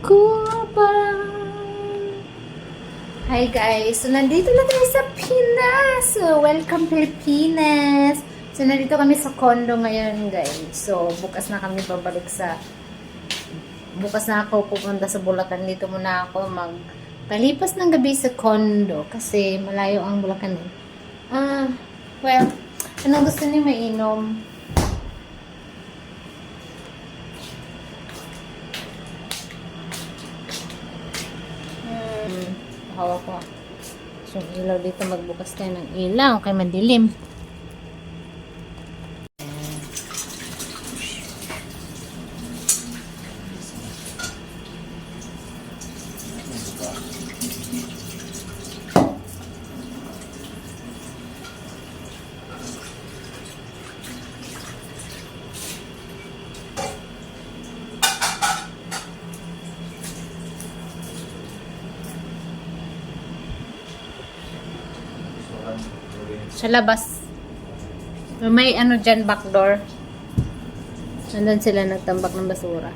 Kuba. Hi guys! So, nandito na tayo sa Pinas! So, welcome Pilipinas! So, nandito kami sa condo ngayon guys. So, bukas na kami babalik sa... Bukas na ako pupunta sa Bulacan. Dito muna ako magpalipas ng gabi sa condo. Kasi malayo ang Bulacan eh. Well, anong gusto niyo mainom? Hawak ko. So, ilaw dito. Magbukas tayo ng ilaw. Kaya madilim. Sa labas. May ano dyan, backdoor. Nandun sila nagtambak ng basura.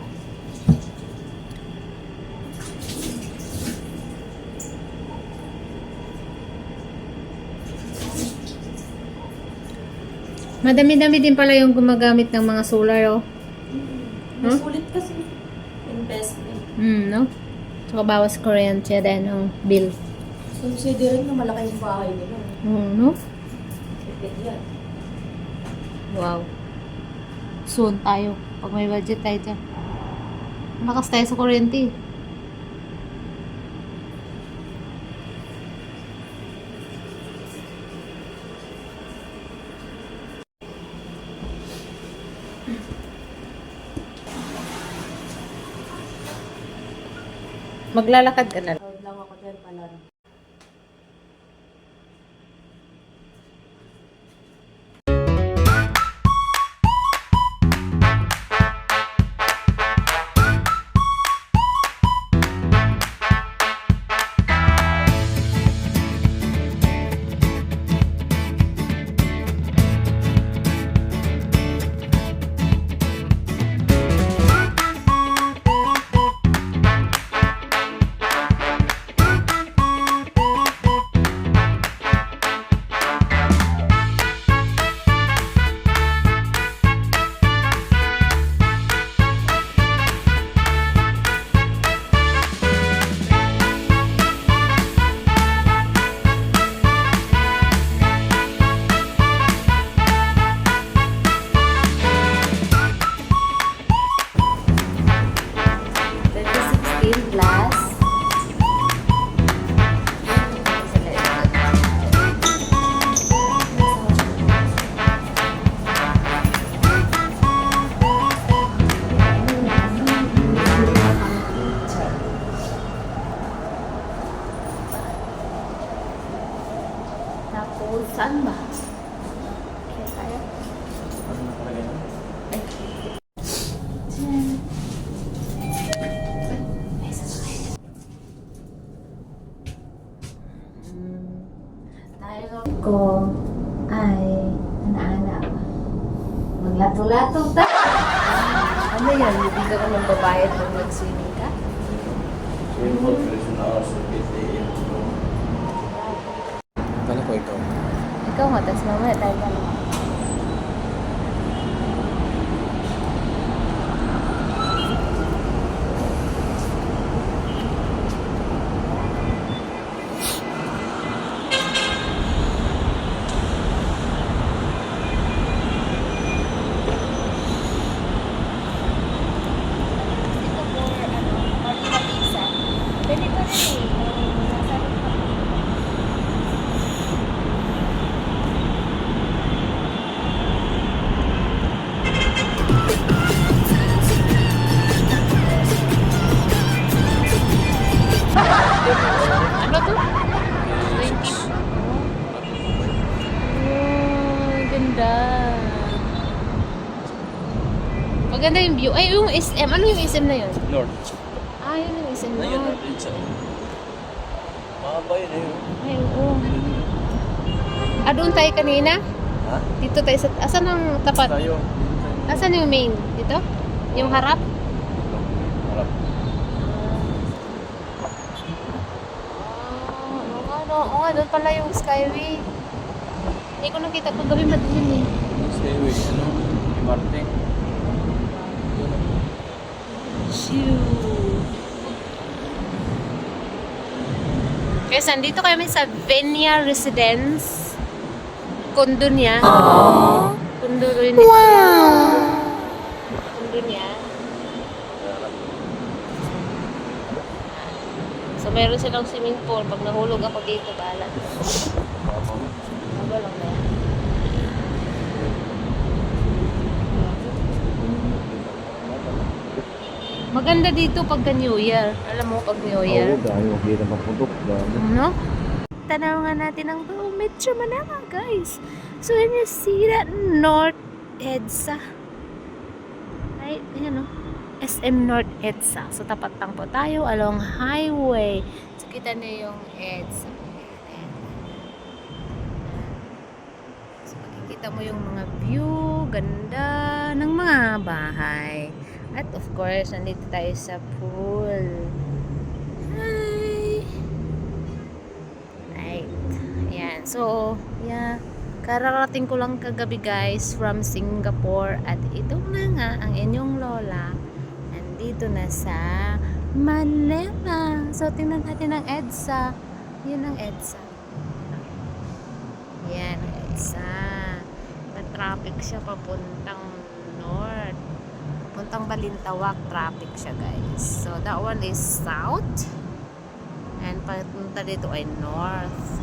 Madami-dami din pala yung gumagamit ng mga solar, oh. Mas ulit kasi. Investment. No? Saka bawas kuryente din ang bill. Considering na malaki yung bahay nila. No? Tipid yan. Wow. Soon tayo. Pag may budget tayo dyan. Malakas tayo sa kuryente. Maglalakad ka na. Tawag lang ako dyan pala. Tapos, saan ba? Kaya tayo? Tayo ko ay anak-anak. Maglato-lato tayo. Ano yan? Hindi ka naman babayad nung nag-swimming ka? Swimming pool, pero sa hours of 8 a.m. Paano po ikaw? Ikaw nga, tapos mamaya tayo ka naman. Ano to? 20. Oh, ganda. Maganda yung view. Ay, yung SM. Ano yung SM na yun? North. Yun yung SM na Ayun, yun. North Edsa. Mahaba yun eh. Ay, oo. Doon tayo kanina? Ha? Dito tayo sa... Asan ang tapat? Tayo. Asan yung main? Dito? Yung harap? Harap. nga, doon pala yung Skyway. Hindi ko nakita kung gabi madilim eh. Skyway, ano? Marte. Shoo! Guys, nandito kami sa Venia Residence. Kondo niya. Kondo rin ito. Kondo niya. So, meron silang swimming pool. Pag nahulog ako dito, bahala. Bago lang na yan. Maganda dito pagka New Year. Alam mo, pag New Year. dahil makita mapundok. Ano? Tanaw nga natin ang buong Metro Manila, guys. So, when you see that North EDSA. Right? Ayan, no? SM North EDSA. So, tapat lang po tayo along highway. So, kita niyo yung EDSA. Ayan. So, makikita mo yung mga view, ganda ng mga bahay. At of course, nandito tayo sa pool. Hi! Right. Ayan. So, yeah. Kararating ko lang kagabi guys from Singapore. At ito na nga ang inyong lola. Nandito na sa Manila. So, tingnan natin ang EDSA. Yun ang EDSA. Yan ang EDSA. Traffic siya papuntang north. Papuntang Balintawak, traffic siya guys. So, that one is south. And papunta dito ay north.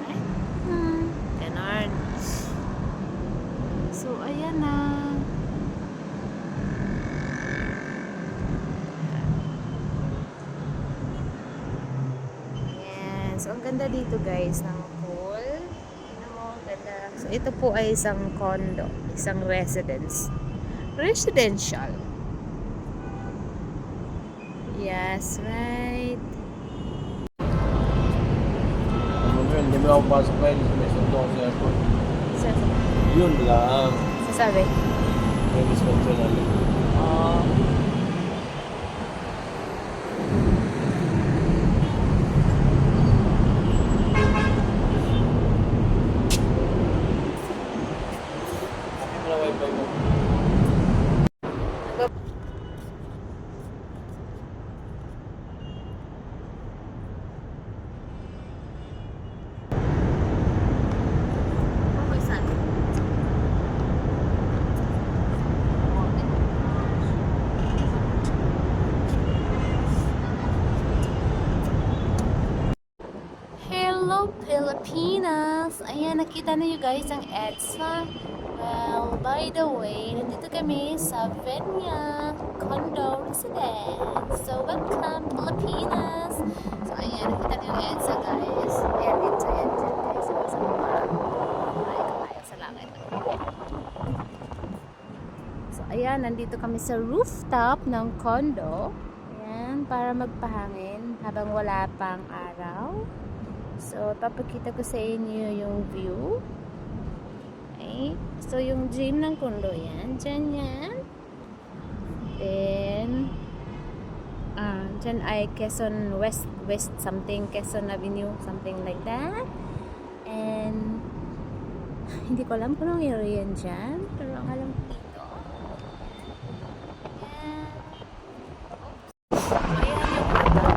Right? Ganon. So, ayan na. Ayan. So, ang ganda dito guys ng pool. Tignan mo, ang ganda. So, ito po ay isang condo. Isang residence. Residential. Yes, right. Ano yun, hindi mo ako pasok kayo sa may sundo ako sa airport. Yun lang. Sasabi? May miscontrol namin. Wala wifi mo. Okay, saan? Hello, Pilipinas! Ayan, nakita niyo guys ang EDSA. Well, by the way, nandito kami sa Venia Condo Residence. So, welcome, Pilipinas! So, ayan, nakita niyo ang EDSA guys. Ayan, dito, ayan, dyan guys. Sa mga kabayo sa langit. So, ayan, nandito kami sa rooftop ng condo. Ayan, para magpahangin habang wala pang araw. So, papakita ko sa inyo yung view. Okay. So, yung gym ng condo yan. Dyan yan. Then, dyan ay Quezon West something. Quezon Avenue, something like that. And, hindi ko alam kung anong area yan dyan. Pero ang alam ko dito. Ayan. Oops. Ayan yung mata.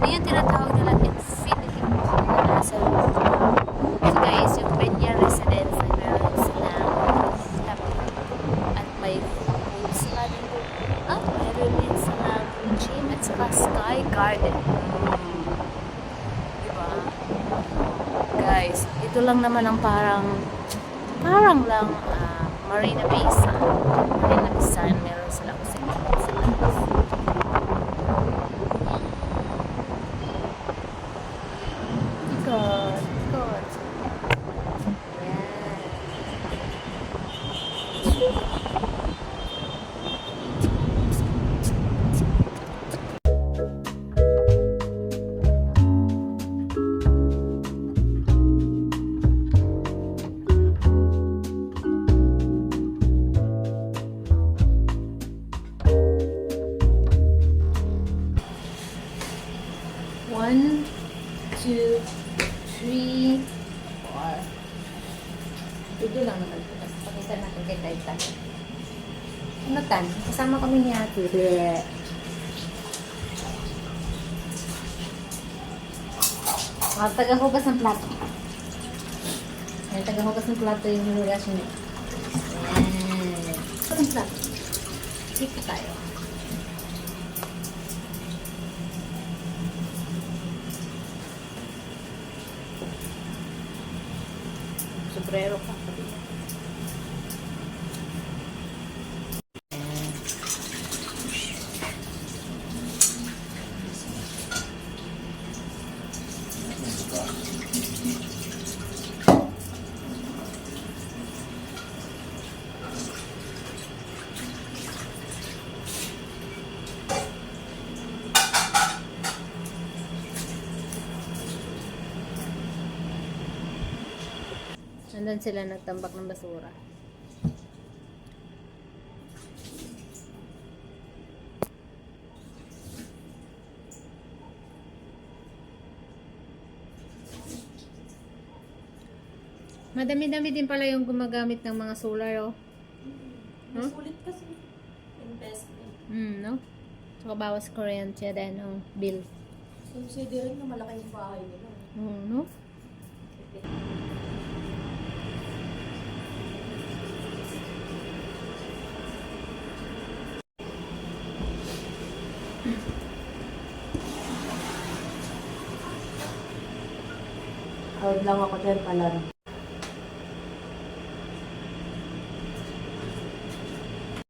Yung tinatawag nila infinity pool na nasa rooftop. So guys, yung Venia Residence ay meron silang rooftop at may pool sila dito. At meron din silang gym at saka sky garden. Diba? Guys, ito lang naman ang parang lang Marina Bay Sands. Marina Bay Sands, meron silang Good. natin kay Titan. Ano tan? Kasama kami ni Ate. Bleh. Tagahugas ng plato. Ayan, tagahugas ng plato yung hinugas niya. Ayan. Ito ng plato. Dito tayo. Sobrero ka. Nandun sila nagtambak ng basura. Madami-dami din pala yung gumagamit ng mga solar, oh. Mas ulit kasi. Investment. No? Saka bawas kuryente din ang bill. Considering na malaki yung bahay nila. No? Proud lang ako dyan pala.